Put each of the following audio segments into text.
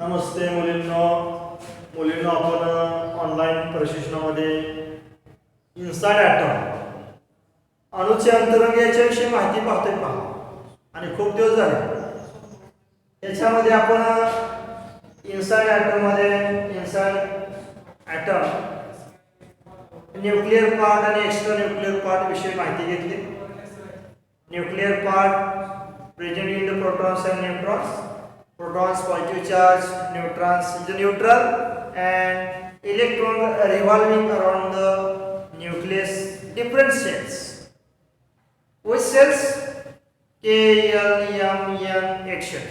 नमस्ते मुलींनो आपण ऑनलाईन प्रशिक्षणामध्ये inside item अणुचे अंतरंग याच्याविषयी माहिती पाहतोय पहा आणि खूप दिवस झाले याच्यामध्ये आपण इन्साइड ॲटम न्यूक्लियर पार्ट आणि एक्स्ट्रा न्यूक्लियर पार्ट विषयी माहिती घेतली. Nuclear part present in the protons and neutrons. Protons positive charge, neutrons is the neutral, and electron revolving around the nucleus. Different cells. Which cells? K, L, M, N, etc.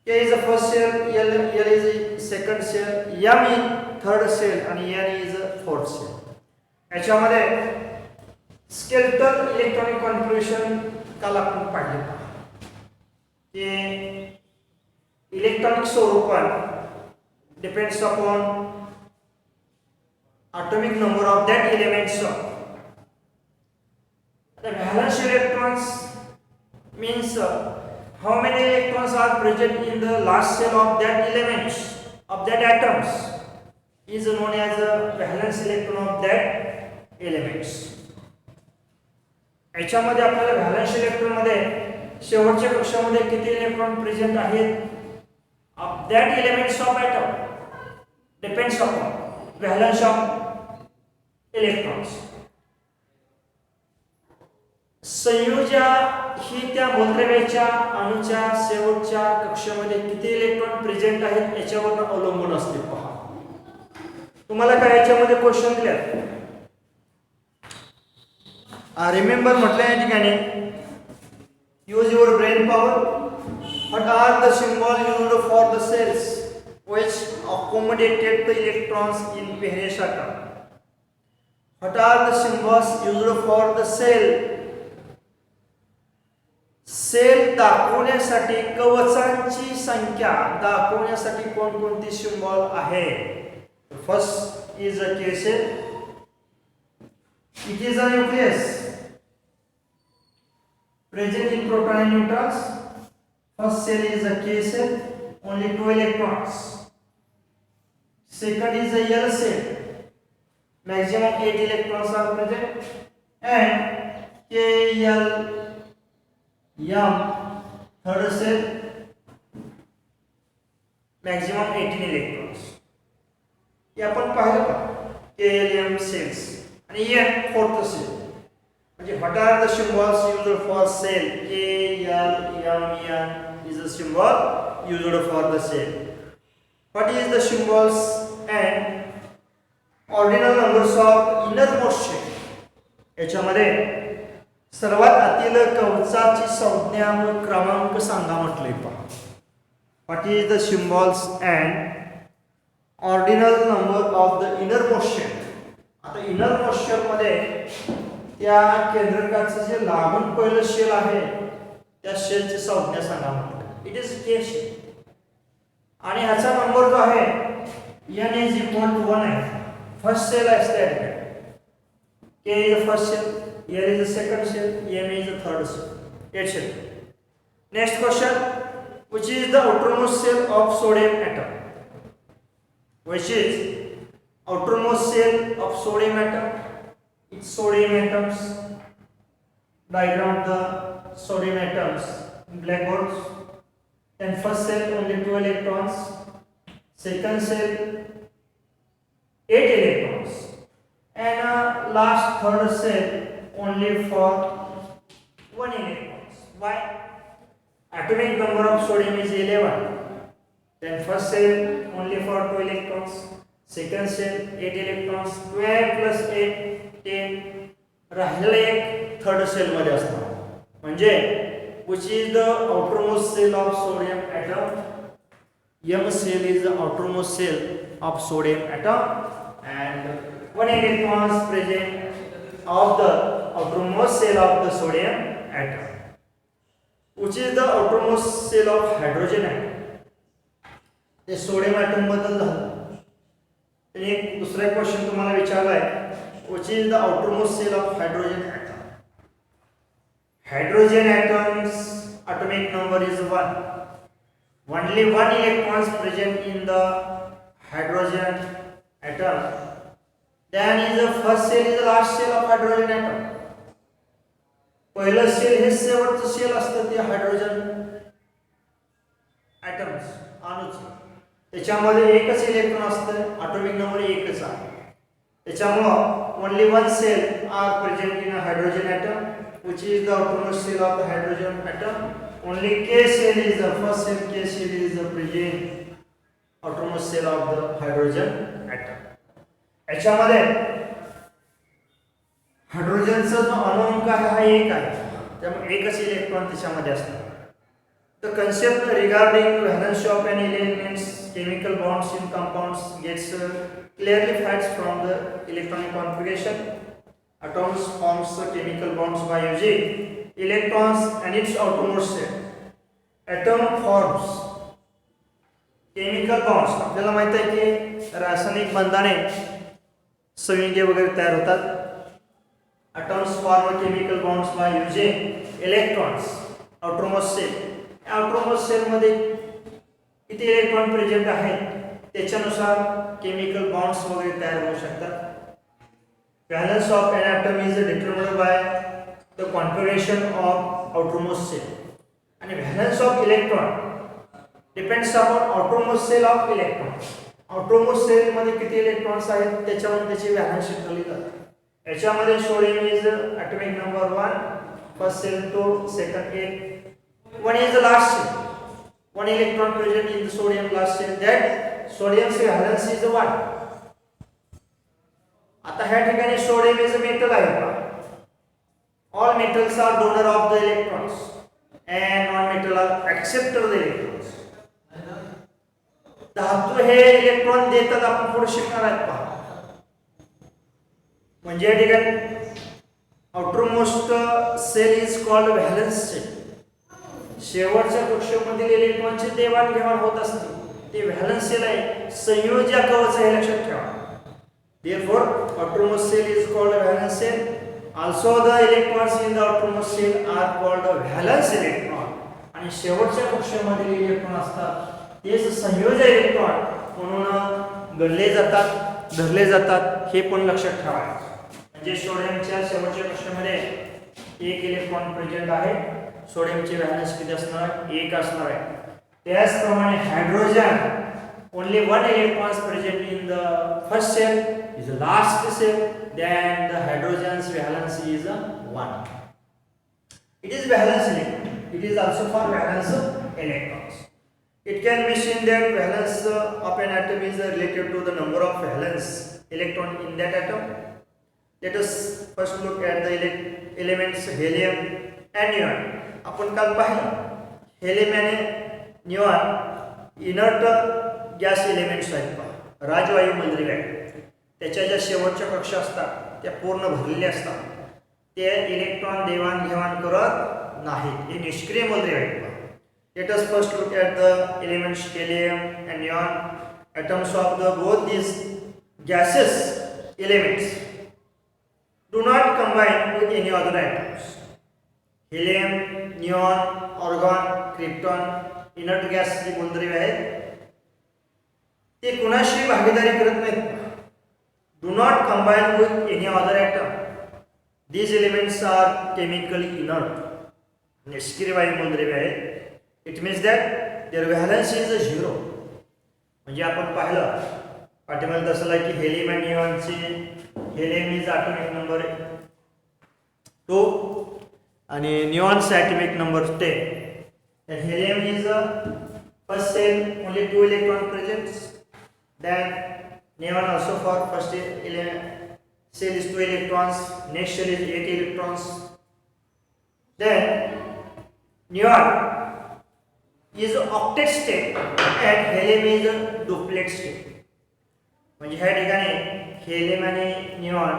K is the first cell, L is the second cell, M is third cell, and N is the fourth cell. याच्यामध्ये skeletal electronic configuration काल आपण पाहिले ते electronic स्वरूपात depends upon atomic number of that elements. The valence electrons means how many electrons are present in the last cell of that elements of that atoms is known as the valence electron of that elements. याच्यामध्ये आपल्याला valence electron मध्ये शेवटच्या कक्षामध्ये किती electron present आहेत of that elements of atom depends upon valence of electrons. संयोजा ही त्या मूलद्रव्याच्या अणूच्या शेवटच्या कक्षामध्ये किती इलेक्ट्रॉन प्रेझेंट आहेत याच्यावर अवलंबून असते. पहा तुम्हाला काय याच्यामध्ये क्वेश्चन दिले रिमेंबर म्हटलं या ठिकाणी use your brain power. What are the symbols used for the cells which accommodated the electrons in various atoms? What are the symbols used for the cell? Shell दाखवण्यासाठी कवचांची संख्या दाखवण्यासाठी कोणकोणती सिंबल आहे? First is a K cell. It is a nucleus present in proton and neutrons. First cell is a K cell, only 2 electrons. Second is a L cell, maximum 8 electrons are present, and K, L, M, third cell, maximum 18 electrons. हे आपण पाहिलं का K, L, M cells आणि N fourth cell. म्हणजे what are the symbols used for cell? K, L, M, N is the symbol used for the cell. What is the symbols and ordinal numbers of innermost shell? याच्यामध्ये सर्वात आतील कवचाची संज्ञा व क्रमांक सांगा म्हटले. पहा what is the symbols and ordinal number of the innermost shell. आता innermost shell मध्ये त्या केंद्रकाचं जे लागून पहिलं शेल आहे त्या शेलची संज्ञा सांगा म्हटलं. इट इज K शेल आणि ह्याचा नंबर जो आहे n is equal to 1 आहे. फर्स्ट सेल असते K is the first cell, L is the second cell, M is the third cell. 8 cell. Next question, which is the outermost cell of sodium atom? Which is outermost cell of sodium atom? It's sodium atoms. Diagram of the sodium atoms in blackboards. And first cell only 2 electrons. Second cell 8 electrons. And last third cell only for 1 electrons. Why? Atomic number of sodium is 11. Then first cell only for 2 electrons. Second cell 8 electrons. 12 plus 8 10. राहिलेला एक third sale मध्ये असणार. म्हणजे which is the outermost cell of sodium atom? M cell is the outermost cell of sodium atom and 1 electron is present of the outermost cell of the sodium atom. Which is the outermost cell of hydrogen atom? ते sodium item बद्दल झालं. एक दुसरा question तुम्हाला विचारला आहे which is the outermost cell of hydrogen atom? Hydrogen atoms atomic number is 1. only one electron is present in the hydrogen atom, then is the first cell is the last cell of hydrogen atom. पहिलं sale हे शेवटचं sale असतं ते hydrogen atoms अणूच. त्याच्यामध्ये एकच electron असतं, atomic number एकच आहे. त्याच्यामुळं only one shell are present in a hydrogen atom which is the outermost cell of the hydrogen atom. Only K cell is the first cell. K cell is the present outermost cell of the hydrogen atom. याच्यामध्ये हायड्रोजनचा जो अणुअंक आहे हा एक आहे, त्यामुळे एकच electron त्याच्यामध्ये असणार. The concept regarding valence of an element's chemical bonds in compounds gets clearly facts from the electronic configuration. Atoms forms chemical bonds by using electrons and its outermost shell. Atom forms chemical bonds. आपल्याला माहित आहे की रासायनिक बंधाने संयुगे वगैरे तयार होतात. Atoms form chemical bonds by using electrons, outermost shell. outermost shell मध्ये किती इलेक्ट्रॉन प्रेझेंट आहेत त्याच्यानुसार केमिकल बॉन्ड्स वगैरे तयार होऊ शकतात. Valence of an atom is determined by the configuration of outermost shell. And valence of electron depends upon outermost shell of electron. outermost shell मध्ये किती इलेक्ट्रॉन्स आहेत त्याच्यावर त्याची व्हॅलेन्स ठरवली जाते. याच्यामध्ये sodium is atomic number 1, first shell 2, second 8. One is the last shell. One electron present in the sodium last shell. That sodium's valence is 1. आता ह्या ठिकाणी सोडियम इज अ मेटल आहे. All metals are donor of the electrons and non metal are acceptor the electrons. धातू हे electron देतात, आपण पुढे शिकणार आहेत पहा. म्हणजे या ठिकाणी outermost shell is called valence shell. शेवटच्या कक्षेमधील इलेक्ट्रॉनचे देवाणघेवाण होत असते ते व्हॅलेन्स सेल आहे. संयोजक कवच हे लक्षात ठेवा. Therefore, outermost cell is called a valence cell. Also, the electrons in the outermost cell are called a valence electron. आणि शेवटच्या कक्षेमधील इलेक्ट्रॉन असतात तेच संयोजक इलेक्ट्रॉन म्हणून गणले जातात, धरले जातात. हे पण लक्षात ठेवायचं. म्हणजे सोडियमच्या शेवटच्या कक्षेमध्ये एक इलेक्ट्रॉन प्रेझेंट आहे. सोडियमची व्हॅलेन्स किती असणार आहे? 1 असणार आहे. त्याचप्रमाणे hydrogen only one electron is present in the first shell, is the last shell, then the hydrogen's valence is 1. It is valence electron. It is also for valence electrons. It can be seen that valence of an atom is related to the number of valence electron in that atom. Let us first look at the elements helium and neon. आपण काल पाहिलं helium आणि neon inert gas elements आहेत पहा. राजवायू मंद्रिव्या त्याच्या ज्या शेवटच्या कक्षा असतात त्या पूर्ण भरलेल्या असतात. ते इलेक्ट्रॉन देवाणघेवाण करत नाहीत. हे निष्क्रिय मंद्रिव्या आहेत पहा. Let us first look at the elements helium and neon. Atoms of the both these gases elements do not combine with any other atoms. Helium, neon, argon, krypton inert gas जी मंद्रिव्या आहेत ते कुणाशी भागीदारी करत नाहीत. Do not combine with any other atom. These elements are chemically inert. निष्क्रिय वायुमंद्रिव्य आहेत. It means that their valence is 0. म्हणजे आपण पाहिलं पाठीमागे तसं की हेलियम आणि निऑनचे हेलियम इज ॲटॉमिक नंबर 2 आणि निऑनचा atomic number 10. Helium is first cell only 2 electron present. Then neon also for first cell is 2 electrons, next cell is 8 electrons. Then neon is octet state and helium is a duplet state. म्हणजे ह्या ठिकाणी helium आणि neon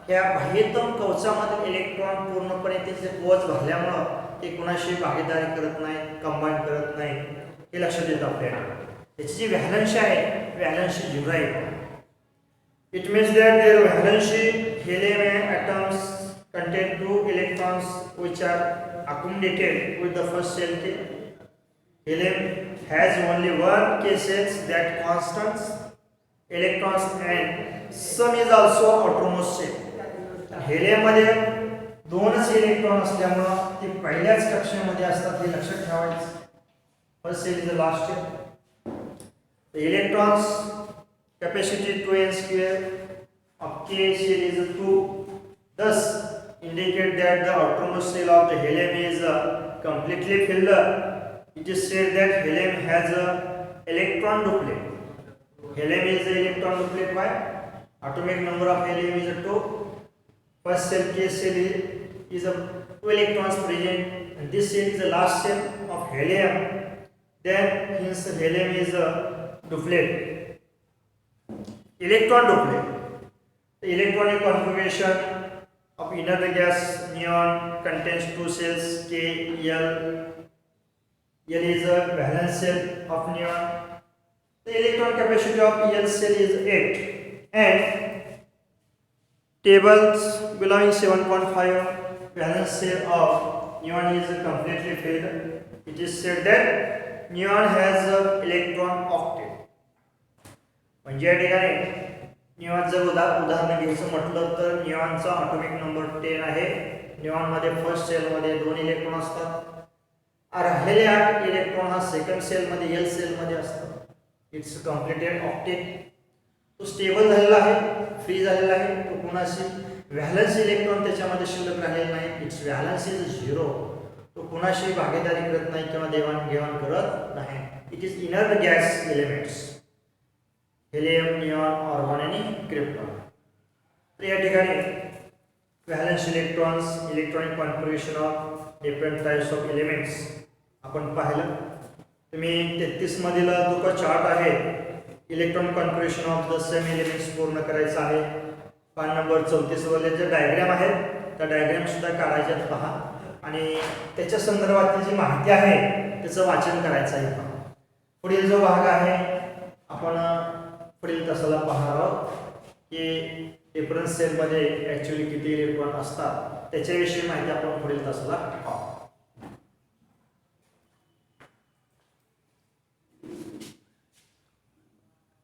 ह्या बाह्यतम कवचामधील electron पूर्णपणे त्याचे कवच भरल्यामुळं ते कुणाशी भागीदारी करत नाहीत, कंबाईन करत नाहीत. हे लक्षात येतं आपल्याला. त्याची जी व्हॅलन्सी आहे व्हॅलन्सी 0 आहे. It means that their valency helium atoms contain 2 electrons which are accommodated with the first shell. Helium has only one cases that constants electrons and some is also outermost shell. Helium मध्ये दोनच electron असल्यामुळं ते पहिल्याच कक्षेमध्ये असतात हे लक्षात ठेवायचं. First shell is the last shell. The electrons capacity 2n square of K shell is 2. Thus indicate that the outermost shell of the helium is completely filled. It is said that helium has a electron duplet. Helium is the electron duplet. Why? Atomic number of helium is 2. First cell K cell is a 2 electrons present, and this cell is the last cell of helium. Then hence helium is a duplet. Electron duplet. The electronic configuration of inert gas neon contains 2 cells K, L. L is a valence cell of neon. The electron capacity of L cell is 8, and tables belonging 7.5 valence cell of neon is completely filled. It is said that neon has a electron octet. म्हणजे या ठिकाणी neon जर उदाहरण घ्यायचं म्हटलं तर निऑनचा atomic number 10 आहे. Neon मध्ये फर्स्ट सेल मध्ये 2 इलेक्ट्रॉन असतात. राहिलेले 8 इलेक्ट्रॉन हा सेकंड सेल मध्ये एल सेल मध्ये असतात. It's completed octet. तो स्टेबल झालेला आहे, फ्री झालेला आहे. तो कोणाशी व्हॅलन्स इलेक्ट्रॉन त्याच्यामध्ये शिल्लक राहिलेला नाही. It's valence is 0. तो कोणाशी भागीदारी करत नाही किंवा देवाणघेवाण करत नाही. It is inert gas elements, helium, neon, argon आणि क्रिप्टॉन. तर या ठिकाणी valence electrons, electronic configuration of different types of elements आपण पाहिलं. तुम्ही 33 मधील जो का चार्ट आहे electronic configuration of the same elements पूर्ण करायचा आहे. पान नंबर 34 वरले जे डायग्राम आहेत त्या डायग्राम सुद्धा काढायच्यात पहा, आणि त्याच्या संदर्भातली जी माहिती आहे त्याचं वाचन करायचं आहे पहा. पुढील जो भाग आहे आपण पुढील तासाला पाहणार आहोत की डिफरन्स सेलमध्ये ॲक्च्युली किती इलेक्ट्रॉन असतात त्याच्याविषयी माहिती आपण पुढील तासाला पाहू.